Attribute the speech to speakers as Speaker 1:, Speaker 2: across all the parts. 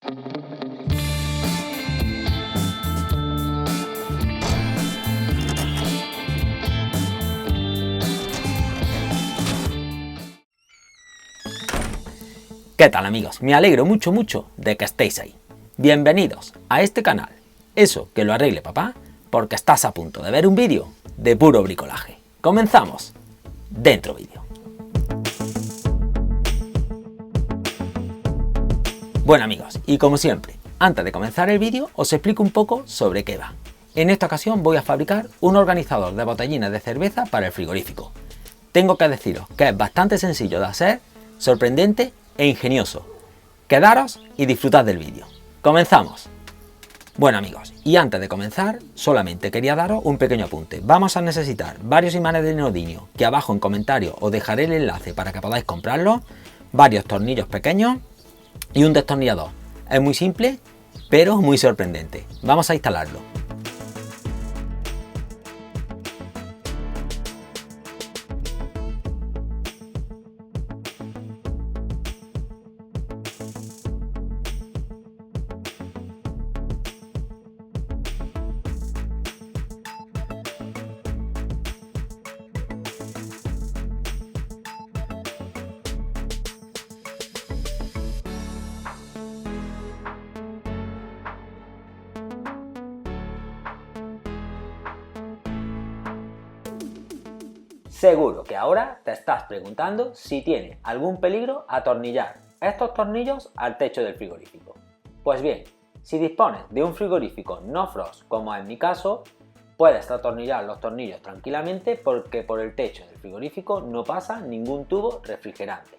Speaker 1: ¿Qué tal, amigos? Me alegro mucho de que estéis ahí. Bienvenidos a este canal, Eso que lo arregle papá, porque estás a punto de ver un vídeo de puro bricolaje. Comenzamos. Dentro vídeo. Bueno, amigos, y como siempre, antes de comenzar el vídeo os explico un poco sobre qué va. En esta ocasión voy a fabricar un organizador de botellines de cerveza para el frigorífico. Tengo que deciros que es bastante sencillo de hacer, sorprendente e ingenioso. Quedaros y disfrutad del vídeo. ¡Comenzamos! Bueno, amigos, y antes de comenzar, solamente quería daros un pequeño apunte. Vamos a necesitar varios imanes de neodimio, que abajo en comentarios os dejaré el enlace para que podáis comprarlos, varios tornillos pequeños y un destornillador. Es muy simple, pero muy sorprendente. Vamos a instalarlo. Seguro que ahora te estás preguntando si tiene algún peligro atornillar estos tornillos al techo del frigorífico. Pues bien, si dispones de un frigorífico no frost, como es mi caso, puedes atornillar los tornillos tranquilamente porque por el techo del frigorífico no pasa ningún tubo refrigerante.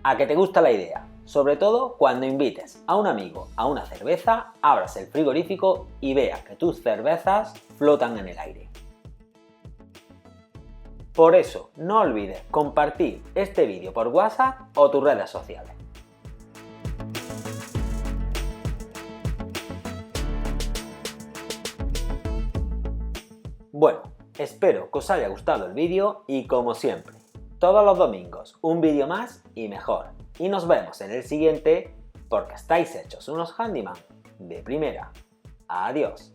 Speaker 1: ¿A que te gusta la idea? Sobre todo cuando invites a un amigo a una cerveza, abras el frigorífico y veas que tus cervezas flotan en el aire. Por eso, no olvides compartir este vídeo por WhatsApp o tus redes sociales. Bueno, espero que os haya gustado el vídeo y como siempre, todos los domingos un vídeo más y mejor. Y nos vemos en el siguiente porque estáis hechos unos handyman de primera. Adiós.